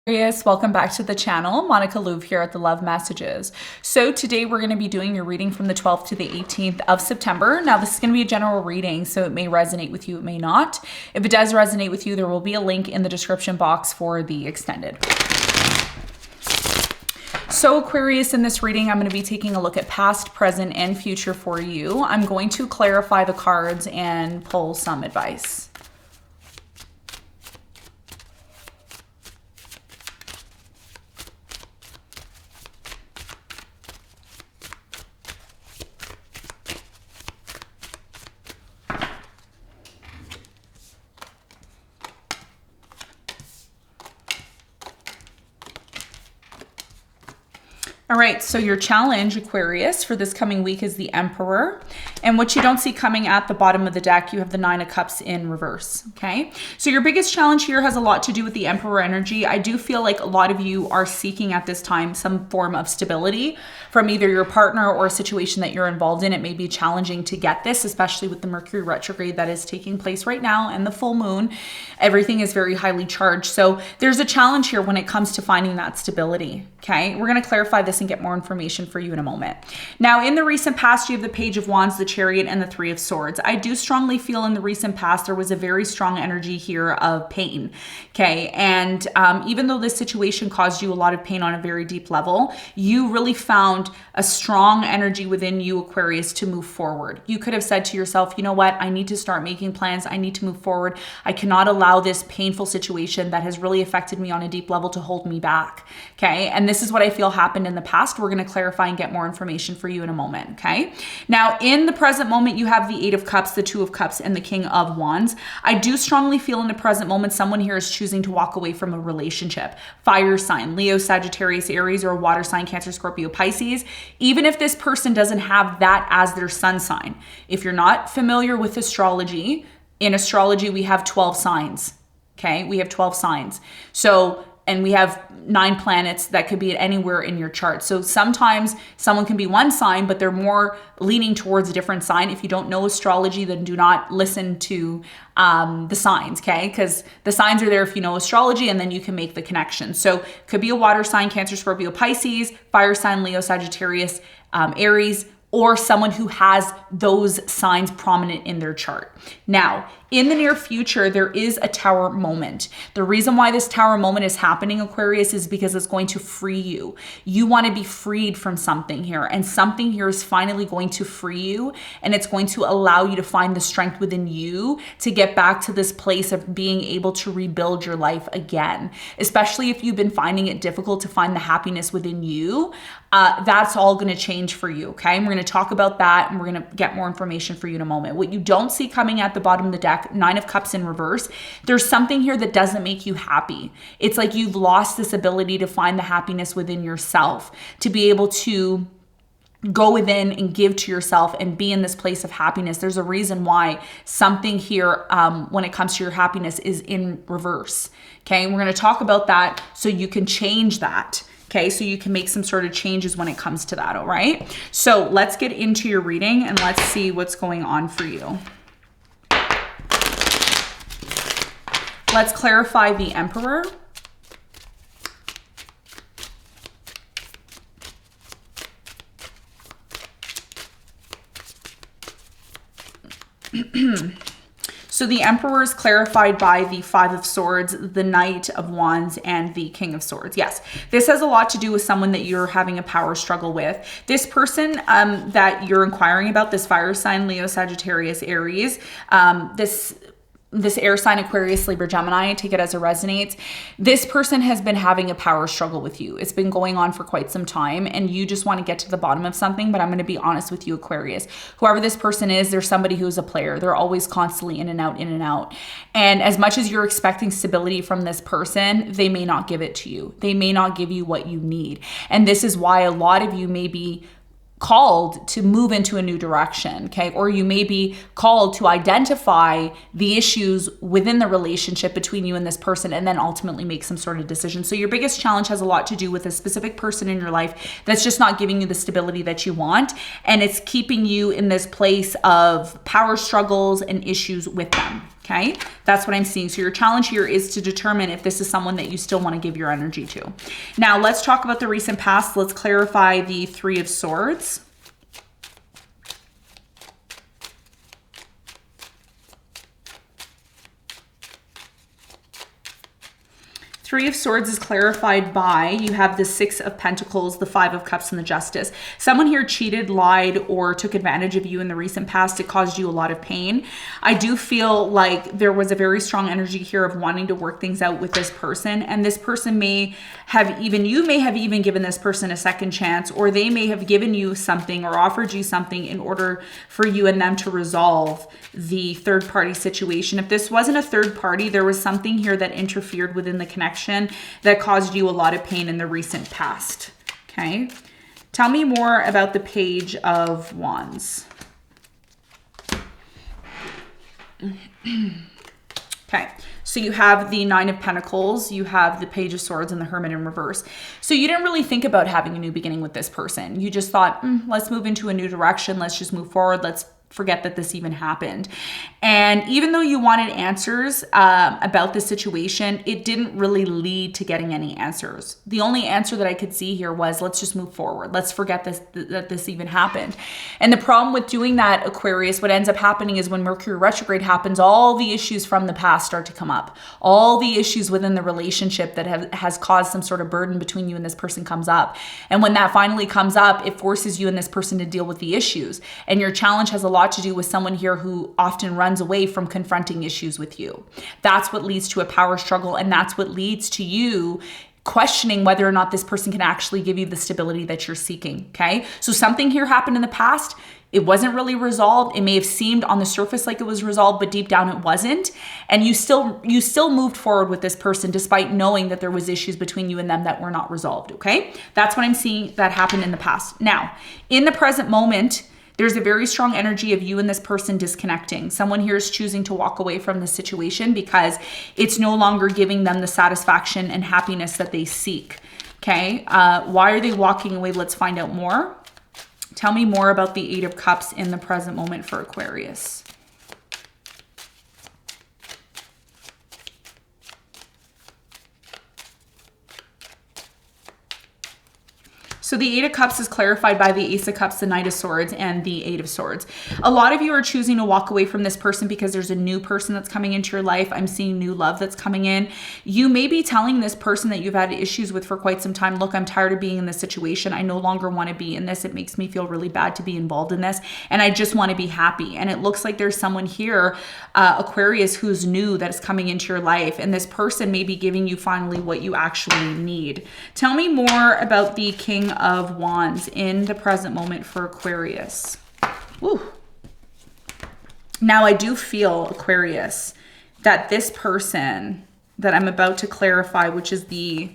Welcome back to the channel. Monica Louv here at the Love Messages. So today we're going to be doing your reading from the 12th to the 18th of September. Now this is going to be a general reading, so it may resonate with you, it may not. If it does resonate with you, there will be a link in the description box for the extended. So Aquarius, in this reading, I'm going to be taking a look at past, present, and future for you. I'm going to clarify the cards and pull some advice. All right, so your challenge, Aquarius, for this coming week is the Emperor. And what you don't see coming at the bottom of the deck, you have the Nine of Cups in reverse, okay? So your biggest challenge here has a lot to do with the Emperor energy. I do feel like a lot of you are seeking at this time some form of stability from either your partner or a situation that you're involved in. It may be challenging to get this, especially with the Mercury retrograde that is taking place right now and the full moon. Everything is very highly charged. So there's a challenge here when it comes to finding that stability, okay? We're going to clarify this and get more information for you in a moment. Now, in the recent past, you have the Page of Wands, the Chariot, and the Three of Swords. I do strongly feel in the recent past there was a very strong energy here of pain, okay? And even though this situation caused you a lot of pain on a very deep level, you really found a strong energy within you, Aquarius, to move forward. You could have said to yourself, you know what? I need to start making plans. I need to move forward. I cannot allow this painful situation that has really affected me on a deep level to hold me back, okay? And this is what I feel happened in the past. We're going to clarify and get more information for you in a moment, okay? Now, in the present moment, you have the Eight of Cups, the Two of Cups, and the King of Wands. I do strongly feel in the present moment, someone here is choosing to walk away from a relationship. Fire sign, Leo, Sagittarius, Aries, or water sign, Cancer, Scorpio, Pisces. Even if this person doesn't have that as their sun sign. If you're not familiar with astrology, in astrology, we have 12 signs, okay? We have 12 signs. So, and we have 9 planets that could be anywhere in your chart. So sometimes someone can be one sign, but they're more leaning towards a different sign. If you don't know astrology, then do not listen to the signs, okay? Because the signs are there if you know astrology, and then you can make the connection. So could be a water sign, Cancer, Scorpio, Pisces, fire sign, Leo, Sagittarius, Aries, or someone who has those signs prominent in their chart. Now, in the near future, there is a Tower moment. The reason why this Tower moment is happening, Aquarius, is because it's going to free you. You want to be freed from something here, and something here is finally going to free you, and it's going to allow you to find the strength within you to get back to this place of being able to rebuild your life again. Especially if you've been finding it difficult to find the happiness within you, that's all going to change for you, okay? And we're going to talk about that, and we're going to get more information for you in a moment. What you don't see coming at the bottom of the deck, Nine of Cups in reverse, there's something here that doesn't make you happy. It's like you've lost this ability to find the happiness within yourself, to be able to go within and give to yourself and be in this place of happiness. There's a reason why something here, when it comes to your happiness, is in reverse, okay? And we're going to talk about that so you can change that. Okay, so you can make some sort of changes when it comes to that, all right? So let's get into your reading and let's see what's going on for you. Let's clarify the Emperor. So the Emperor is clarified by the Five of Swords, the Knight of Wands, and the King of Swords. Yes, this has a lot to do with someone that you're having a power struggle with. This person that you're inquiring about, this fire sign, Leo, Sagittarius, Aries, this air sign, Aquarius, Libra, Gemini, take it as it resonates. This person has been having a power struggle with you. It's been going on for quite some time, and you just want to get to the bottom of something. But I'm going to be honest with you, Aquarius. Whoever this person is, they're somebody who's a player. They're always constantly in and out, in and out. And as much as you're expecting stability from this person, they may not give it to you. They may not give you what you need. And this is why a lot of you may be called to move into a new direction, okay? Or you may be called to identify the issues within the relationship between you and this person, and then ultimately make some sort of decision. So your biggest challenge has a lot to do with a specific person in your life that's just not giving you the stability that you want, and it's keeping you in this place of power struggles and issues with them, Okay, that's what I'm seeing. So your challenge here is to determine if this is someone that you still want to give your energy to. Now let's talk about the recent past. Let's clarify the Three of Swords. Three of Swords is clarified by, you have the Six of Pentacles, the Five of Cups, and the Justice. Someone here cheated, lied, or took advantage of you in the recent past. It caused you a lot of pain. I do feel like there was a very strong energy here of wanting to work things out with this person. And this person may have even, you may have even given this person a second chance, or they may have given you something or offered you something in order for you and them to resolve the third party situation. If this wasn't a third party, there was something here that interfered within the connection that caused you a lot of pain in the recent past. Okay. Tell me more about the Page of Wands. Okay. So you have the Nine of Pentacles, you have the Page of Swords, and the Hermit in reverse. So you didn't really think about having a new beginning with this person. You just thought, let's move into a new direction. Let's just move forward. Let's forget that this even happened. And even though you wanted answers about the situation, it didn't really lead to getting any answers. The only answer that I could see here was, let's just move forward. Let's forget that this even happened. And the problem with doing that, Aquarius, what ends up happening is when Mercury retrograde happens, all the issues from the past start to come up. All the issues within the relationship that has caused some sort of burden between you and this person comes up. And when that finally comes up, it forces you and this person to deal with the issues. And your challenge has a lot to do with someone here who often runs away from confronting issues with you. That's what leads to a power struggle, and that's what leads to you questioning whether or not this person can actually give you the stability that you're seeking. Okay, so something here happened in the past. It wasn't really resolved. It may have seemed on the surface like it was resolved, but deep down it wasn't. And you still moved forward with this person despite knowing that there was issues between you and them that were not resolved. Okay, that's what I'm seeing that happened in the past. Now, in the present moment, there's a very strong energy of you and this person disconnecting. Someone here is choosing to walk away from the situation because it's no longer giving them the satisfaction and happiness that they seek. Okay, why are they walking away? Let's find out more. Tell me more about the Eight of Cups in the present moment for Aquarius. So the Eight of Cups is clarified by the Ace of Cups, the Knight of Swords, and the Eight of Swords. A lot of you are choosing to walk away from this person because there's a new person that's coming into your life. I'm seeing new love that's coming in. You may be telling this person that you've had issues with for quite some time, look, I'm tired of being in this situation. I no longer want to be in this. It makes me feel really bad to be involved in this, and I just want to be happy. And it looks like there's someone here, Aquarius, who's new that is coming into your life, and this person may be giving you finally what you actually need. Tell me more about the King of Wands in the present moment for Aquarius. Woo. Now I do feel, Aquarius, that this person that I'm about to clarify, which is the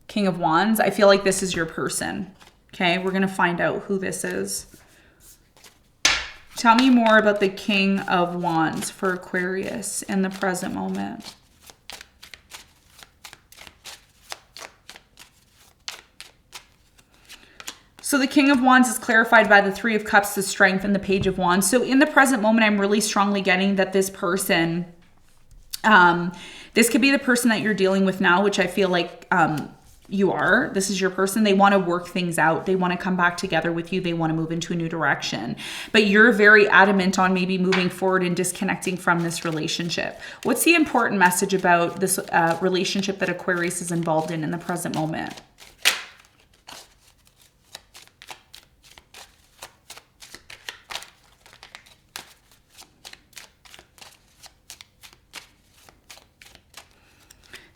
King of Wands, I feel like this is your person. Okay, we're going to find out who this is. Tell me more about the King of Wands for Aquarius in the present moment. So the King of Wands is clarified by the Three of Cups, the Strength, and the Page of Wands. So in the present moment, I'm really strongly getting that this person, this could be the person that you're dealing with now, which I feel like you are. This is your person. They want to work things out. They want to come back together with you. They want to move into a new direction. But you're very adamant on maybe moving forward and disconnecting from this relationship. What's the important message about this relationship that Aquarius is involved in the present moment?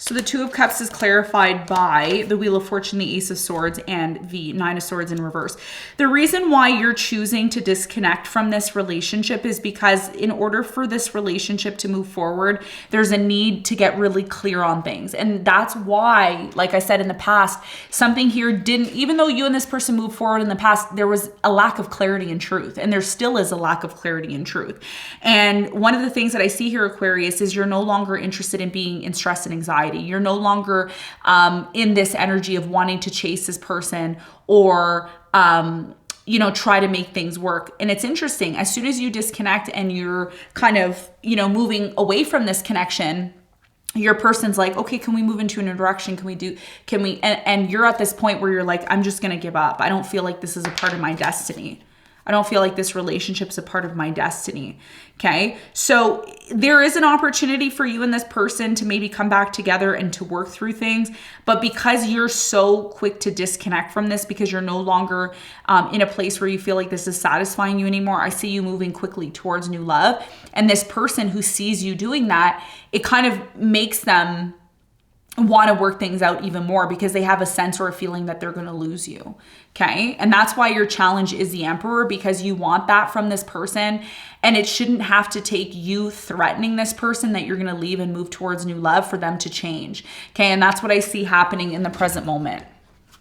So the Two of Cups is clarified by the Wheel of Fortune, the Ace of Swords, and the Nine of Swords in reverse. The reason why you're choosing to disconnect from this relationship is because in order for this relationship to move forward, there's a need to get really clear on things. And that's why, like I said in the past, something here didn't, even though you and this person moved forward in the past, there was a lack of clarity and truth. And there still is a lack of clarity and truth. And one of the things that I see here, Aquarius, is you're no longer interested in being in stress and anxiety. You're no longer in this energy of wanting to chase this person or try to make things work. And it's interesting, as soon as you disconnect and you're kind of, moving away from this connection, your person's like, okay, can we move into a new direction? And you're at this point where you're like, I'm just going to give up. I don't feel like this is a part of my destiny. I don't feel like this relationship's a part of my destiny. Okay. So there is an opportunity for you and this person to maybe come back together and to work through things. But because you're so quick to disconnect from this, because you're no longer in a place where you feel like this is satisfying you anymore, I see you moving quickly towards new love. And this person who sees you doing that, it kind of makes them want to work things out even more, because they have a sense or a feeling that they're going to lose you. Okay. And that's why your challenge is the Emperor, because you want that from this person. And it shouldn't have to take you threatening this person that you're going to leave and move towards new love for them to change. Okay. And that's what I see happening in the present moment,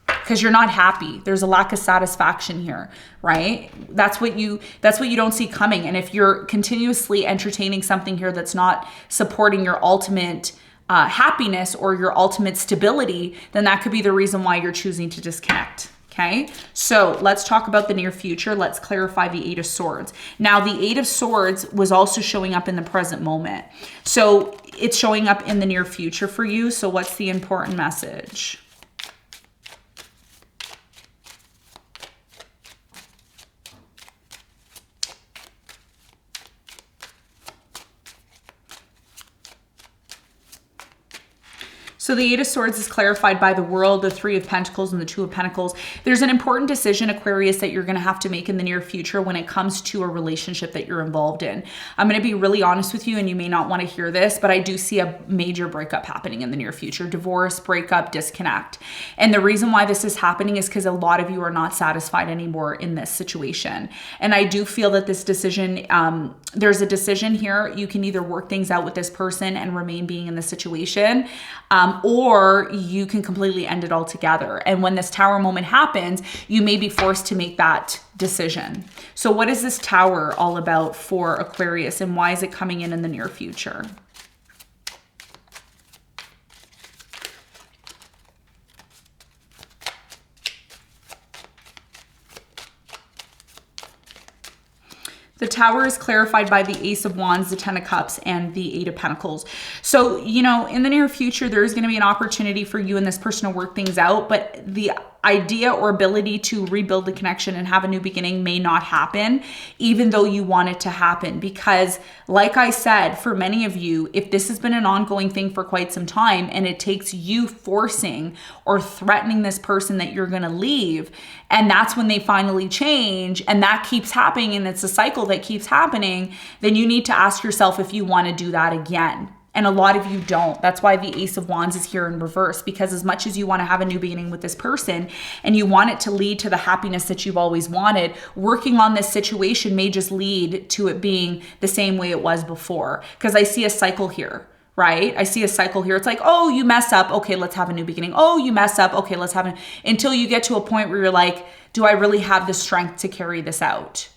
because you're not happy. There's a lack of satisfaction here, right? That's what you don't see coming. And if you're continuously entertaining something here that's not supporting your ultimate happiness or your ultimate stability, then that could be the reason why you're choosing to disconnect. Okay, so let's talk about the near future. Let's clarify the Eight of Swords. Now, the Eight of Swords was also showing up in the present moment. So it's showing up in the near future for you. So what's the important message? So the Eight of Swords is clarified by the World, the Three of Pentacles, and the Two of Pentacles. There's an important decision, Aquarius, that you're going to have to make in the near future when it comes to a relationship that you're involved in. I'm going to be really honest with you, and you may not want to hear this, but I do see a major breakup happening in the near future. Divorce, breakup, disconnect. And the reason why this is happening is because a lot of you are not satisfied anymore in this situation. And I do feel that this decision, there's a decision here. You can either work things out with this person and remain being in the situation, or you can completely end it all together. And when this Tower moment happens, you may be forced to make that decision. So what is this Tower all about for Aquarius, and why is it coming in the near future? The Tower is clarified by the Ace of Wands, the Ten of Cups, and the Eight of Pentacles. So, in the near future, there is going to be an opportunity for you and this person to work things out, but the idea or ability to rebuild the connection and have a new beginning may not happen, even though you want it to happen. Because like I said, for many of you, if this has been an ongoing thing for quite some time and it takes you forcing or threatening this person that you're going to leave, and that's when they finally change, and that keeps happening, and it's a cycle that keeps happening, then you need to ask yourself if you want to do that again. And a lot of you don't. That's why the Ace of Wands is here in reverse, because as much as you want to have a new beginning with this person and you want it to lead to the happiness that you've always wanted, working on this situation may just lead to it being the same way it was before. Because I see a cycle here, right? I see a cycle here. It's like, oh, you mess up. Okay, let's have a new beginning. Oh, you mess up. Okay, let's have until you get to a point where you're like, do I really have the strength to carry this out?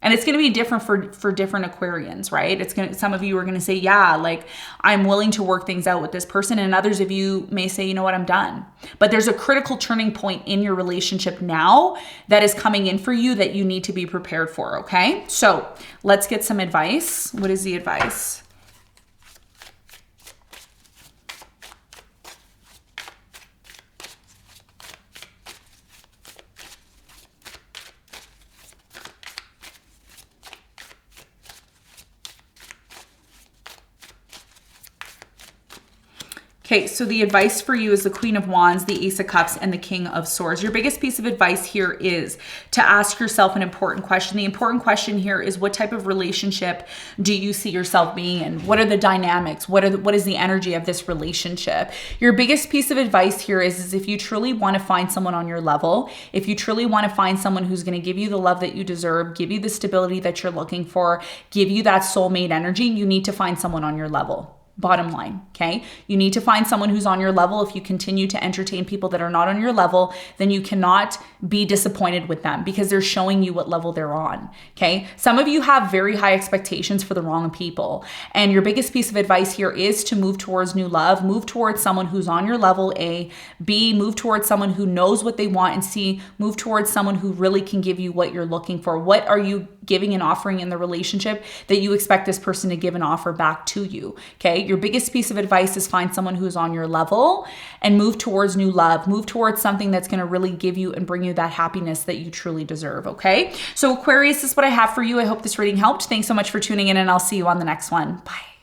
And it's going to be different for different Aquarians, right? Some of you are going to say, yeah, like I'm willing to work things out with this person. And others of you may say, you know what, I'm done. But there's a critical turning point in your relationship now that is coming in for you that you need to be prepared for. Okay. So let's get some advice. What is the advice? Okay, so the advice for you is the Queen of Wands, the Ace of Cups, and the King of Swords. Your biggest piece of advice here is to ask yourself an important question. The important question here is, what type of relationship do you see yourself being in? What are the dynamics? What is the energy of this relationship? Your biggest piece of advice here is if you truly want to find someone on your level, if you truly want to find someone who's going to give you the love that you deserve, give you the stability that you're looking for, give you that soulmate energy, you need to find someone on your level. Bottom line, okay? You need to find someone who's on your level. If you continue to entertain people that are not on your level, then you cannot be disappointed with them because they're showing you what level they're on, okay? Some of you have very high expectations for the wrong people. And your biggest piece of advice here is to move towards new love, move towards someone who's on your level, A. B, move towards someone who knows what they want, and C, move towards someone who really can give you what you're looking for. What are you giving and offering in the relationship that you expect this person to give an offer back to you, okay? Your biggest piece of advice is find someone who's on your level and move towards new love. Move towards something that's going to really give you and bring you that happiness that you truly deserve, okay? So Aquarius, this is what I have for you. I hope this reading helped. Thanks so much for tuning in, and I'll see you on the next one. Bye.